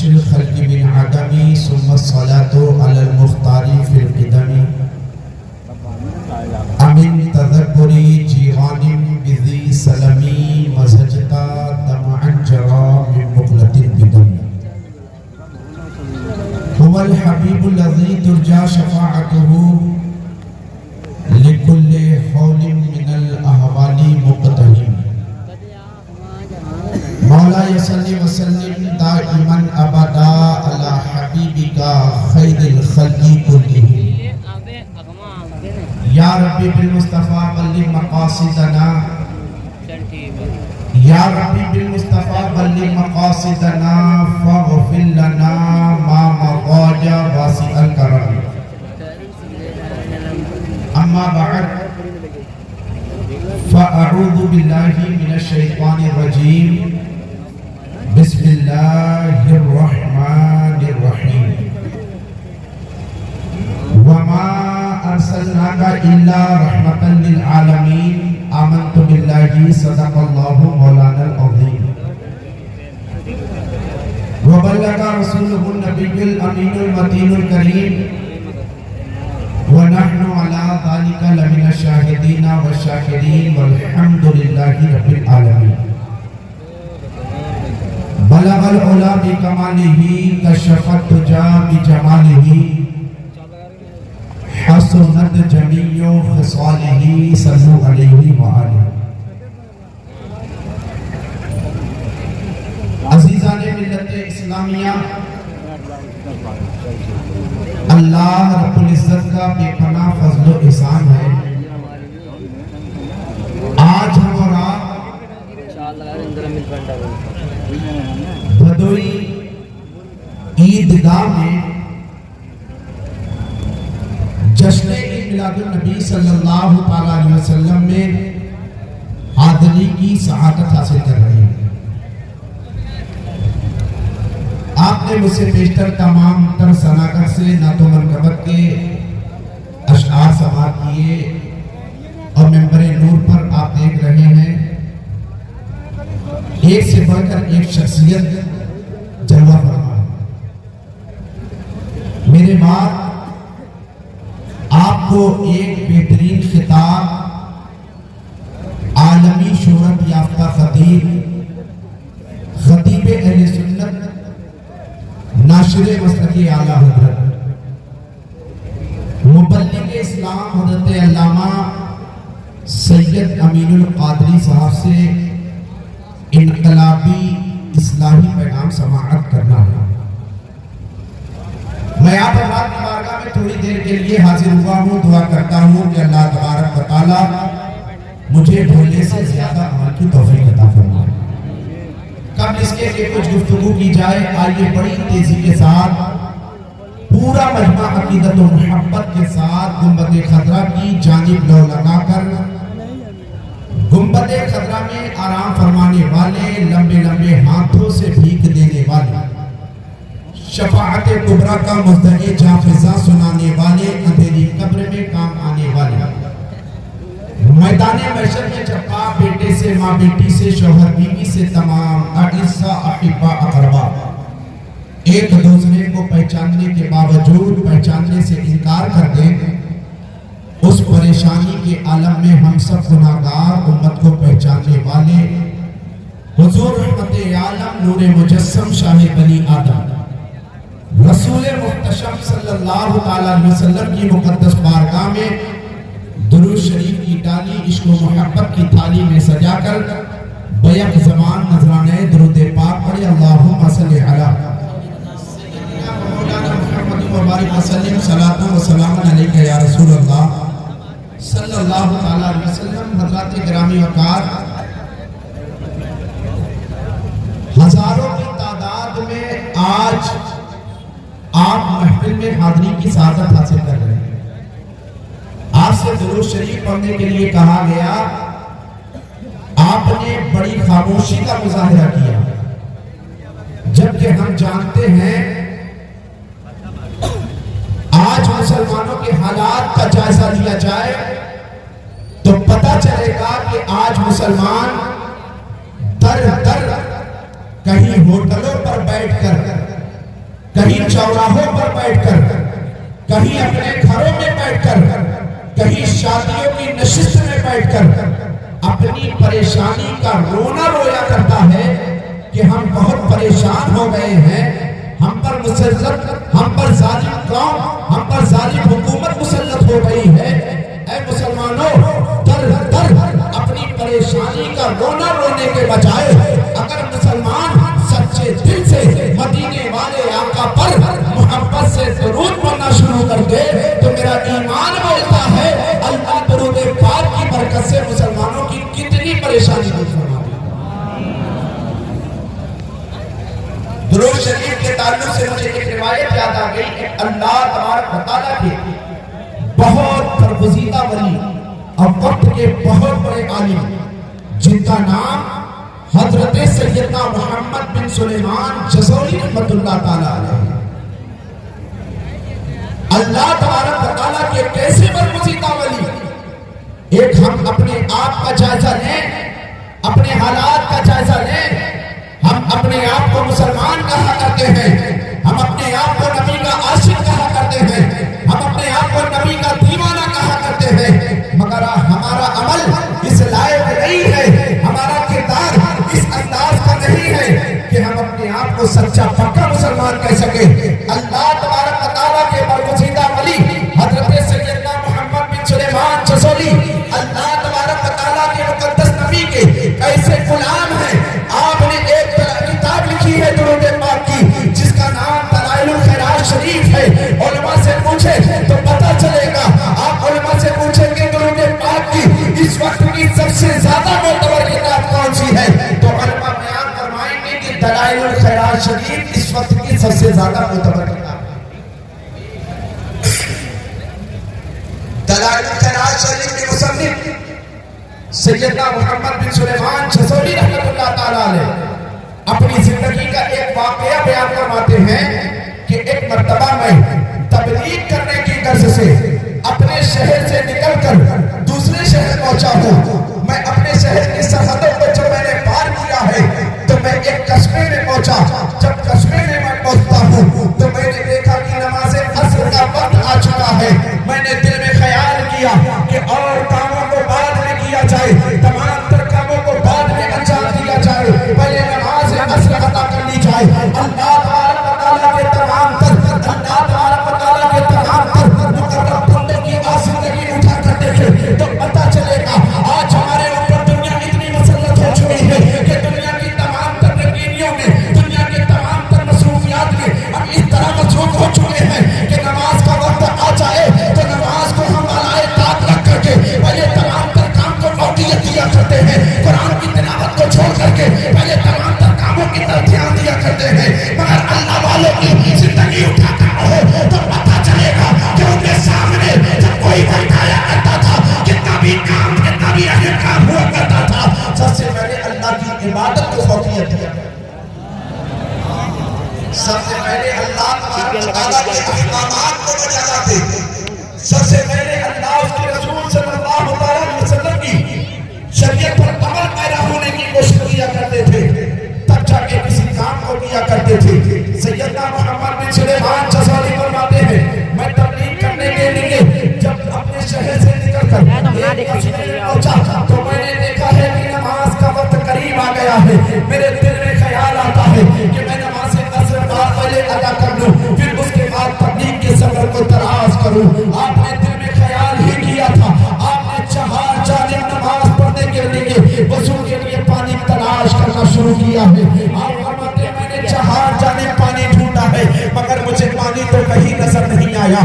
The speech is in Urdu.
منش الخلق من عدم ثم الصلاة على المختار في القدم امن تذكر جيران بذي سلمي مزجتا دمعا جرى من مقلة بدم هو الحبيب الذي ترجى شفاعته لكل حول من الأهوال مقتحم مولاي صل وسلم دائما ابدا على حبيبك خير الخلق كلهم یا ربی بالمصطفیٰ بلغ مقاصدنا یا ربی بالمصطفیٰ بلغ مقاصدنا فاغفر لنا ما مضى واسع الكرم اما بعد فاعوذ باللہ من الشیطان الرجیم بسم اللہ الرحمن الرحیم وما ارسلناک الا رحمتا للعالمین آمنت باللہ صدق اللہ مولانا العظیم وبلغ رسولہ النبی الامین المتین الکریم ونحن على ذلك لمن الشاهدين والشاكرين والحمد لله رب العالمين بلغ العلا بکماله کشف الدجى بجماله حسنت جمیع خصاله صلو علیہ وآلہ عزیزان ملت اسلامیہ، اللہ رب العزت کا بے پناہ فضل و احسان ہے۔ آج ہم اور آپ بھدوئی عیدگاہ میں جشن عید میلاد النبی صلی اللہ علیہ وسلم میں حاضری کی سعادت حاصل کر رہے ہیں۔ آپ نے مجھ سے بیشتر تمام تر سناکر سے نعت و منقبت کے اشعار سماعت کیے اور ممبر نور پر آپ دیکھ رہے ہیں ایک سے بڑھ کر ایک شخصیت جلوہ فرما ہے۔ میرے بعد آپ کو ایک بہترین خطاب عالمی شہرت یافتہ خطیب اہل سنت ناشر مسلک اعلیٰ حضرت مبلغ اسلام حضرت علامہ سید امین القادری صاحب سے انقلابی اصلاحی پیغام سماعت کرنا ہے۔ میں آپ اللہ کی بارگاہ میں تھوڑی دیر کے لیے حاضر ہوا ہوں، دعا کرتا ہوں کہ اللہ تبارک و تعالیٰ مجھے بولنے سے زیادہ عمل کی توفیق عطا فرمائے۔ قبل اس کے کہ کچھ گفتگو کی جائے، آئیے بڑی تیزی کے ساتھ پورا مجمع عقیدت و محبت کے ساتھ گنبد خضرا کی جانب لو لگا کر گنبد خضرا میں آرام فرمانے والے، لمبے لمبے ہاتھوں سے بھیک دینے والے، شفاعت کبریٰ کا مدعی جافزہ سنانے والے، اندھیری قبر میں کام آنے والے، میدان محشر میں جب باپ بیٹے سے، ماں بیٹی سے، شوہر بیوی سے، تمام اعزاء احباء اقرباء ایک دوسرے کو پہچاننے کے باوجود پہچاننے سے انکار کر دیں، اس پریشانی کے عالم میں ہم سب گناہگار امت کو پہچاننے والے حضور رحمت عالم نور مجسم شاہ بنی آدم رسول محتشم صلی اللہ علیہ وسلم کی مقدس بارگاہ میں درود شریف کی ڈالی عشق و محبت کی تھالی میں سجا کر بیک زمان نذرانے درود پاک پڑھے۔ اللہم صلی علی سیدنا مولانا محمد مبارک وسلم صلاۃ و سلام علیکہ یا رسول اللہ صلی اللہ علیہ وسلم۔ حضرات گرامی وقار، ہزاروں کی تعداد میں آج آپ محفل میں حاضری کی سعادت حاصل کر رہے ہیں۔ آپ سے درود شریف پڑھنے کے لیے کہا گیا، آپ نے بڑی خاموشی کا مظاہرہ کیا، جبکہ ہم جانتے ہیں آج مسلمانوں کے حالات کا جائزہ لیا جائے تو پتہ چلے گا کہ آج مسلمان در در کہیں ہوٹلوں پر بیٹھ کر کہیں چوراہوں پر بیٹھ کر، کہیں اپنے گھروں میں بیٹھ کر، کہیں شادیوں کی نشست میں بیٹھ کر اپنی پریشانی کا رونا رویا کرتا ہے کہ ہم بہت پریشان ہو گئے ہیں، ہم پر مسلط، ہم پر ظالم قوم، ہم پر ظالم حکومت مسلط ہو گئی ہے۔ اے مسلمانوں، در در اپنی پریشانی کا رونا رونے کے بجائے اگر مسلمان سچے دل سے مدینے والے آقا پر محبت سے درود پڑھنا شروع کر دے تو میرا ایمان بولتا ہے اللہ درود پاک کی برکت سے مسلمانوں کی کتنی پریشانی دور فرما دے۔ درود شریف کے تعلق سے مجھے ایک روایت یاد آ گئی کہ اللہ تبارک و تعالیٰ کے بہت برگزیدہ ولی اور وقت کے بہت بڑے عالم جن کا نام حضرت سیدنا محمد بن سلیمان جزوری رحمت اللہ تعالیٰ علیہ، اللہ تبارک و تعالیٰ کے کیسے برگزیدہ ولی۔ ایک ہم اپنے آپ کا جائزہ لیں، اپنے حالات کا جائزہ لیں۔ ہم اپنے آپ کو مسلمان کہا کرتے ہیں، ہم اپنے آپ کو نبی کا عاشق کہا کرتے ہیں، ہم اپنے آپ کو نبی کا دیوانہ کہا کرتے ہیں، مگر ہمارا عمل اس لائق نہیں ہے، ہمارا کردار اس انداز کا نہیں ہے کہ ہم اپنے آپ کو سچا پکا مسلمان کہہ سکیں۔ اللہ تبارک و تعالیٰ کے برگزیدہ ولی حضرت سیدنا محمد بن سلیمان جزوری اللہ تبارک و تعالیٰ کے مقدس نبی کے ایسے غلام ہیں۔ آپ نے ایک کتاب لکھی ہے درود پاک کی جس کا نام دلائل الخیرات شریف ہے۔ علماء سے پوچھے تو پتہ چلے گا، آپ علماء سے پوچھیں کہ درود پاک کی اس وقت کی سب سے زیادہ معتبر کتاب کون سی ہے تو علماء بیان فرمائیں گے کہ دلائل الخیرات شریف اس وقت کی سب سے زیادہ معتبر کتاب ہے۔ دلائل الخیرات شریف کے مصنف سیدنا محمد بن سلیمان جزوری رحمت اللہ تعالیٰ علیہ اپنی زندگی کا ایک واقعہ بیان فرماتے ہیں کہ ایک مرتبہ میں تبلیغ کرنے کی غرض سے اپنے شہر سے نکل کر دوسرے شہر پہنچا ہوں۔ میں اپنے شہر کی سرحدوں کو جب میں نے پار کیا ہے تو میں ایک قصبے میں پہنچا۔ جب قصبے میں پہنچتا ہوں تو میں نے دیکھا کہ نماز عصر کا وقت آ چکا ہے۔ میں نے دل میں خیال کیا کہ اور کاموں کو بعد میں کیا جائے، تمام تر کاموں کو بعد میں انجام دیا جائے، پہلے نماز عصر ادا کر لی جائے۔ اللہ تبارک و تعالیٰ کے تمام تر مقرب بندوں کی زندگی اٹھا کر دیکھے تو پتہ چلے گا آج ہمارے اوپر دنیا اتنی مسلط ہو چکی ہے کہ دنیا کی تمام تر یقینیوں میں، دنیا کے تمام تر مصروفیات میں ہم اس طرح مصروف ہو چکے ہیں کہ نماز کا وقت آ جائے تو نماز کو ہم بالائے طاق رکھ کر کے پہلے تمام تر کام کو فوقیت دیا کرتے ہیں، قرآن کی تلاوت کو چھوڑ کر کے پہلے تمام تر کاموں کی طرف دھیان دیا کرتے ہیں۔ مگر اللہ والوں کی زندگی اٹھا کر رہو تو پتہ چلے گا کہ ان کے سامنے جب کوئی بھٹکایا کرتا تھا، کتنا بھی کام، کتنا بھی اہم کام ہوا کرتا تھا، سب سے پہلے اللہ کی عبادت کو فوقیت دیا، سب سے پہلے اللہ تعالیٰ کے احکامات کو بجا لاتے، سب سے پہلے اللہ اس کے رسول صلی اللہ علیہ وسلم کی شریعت پر عمل پیرا ہونے کی کوشش کیا کرتے تھے، تب جا کے کسی کام کو کیا کرتے تھے۔ سیدنا محمد بن سلیمان جزوری فرماتے ہیں میں تبلیغ کرنے کے لیے جب اپنے شہر سے نکل کر پہنچا تو میں نے دیکھا ہے کہ نماز کا وقت قریب آ گیا ہے۔ میرے دل میں خیال آتا ہے کہ میں نماز عصر پہلے ادا کر لوں، پھر اس کے بعد تبلیغ کے سفر کو دراز کروں۔ آپ نے دل میں خیال ہی کیا تھا، آپ نے چہار جانب نماز پڑھنے کے لیے وضو کے لیے پانی تلاش کرنا شروع کیا ہے۔ آپ فرماتے ہیں میں نے چہار جانب پانی ڈھونڈا ہے مگر مجھے پانی تو کہیں نظر نہیں آیا۔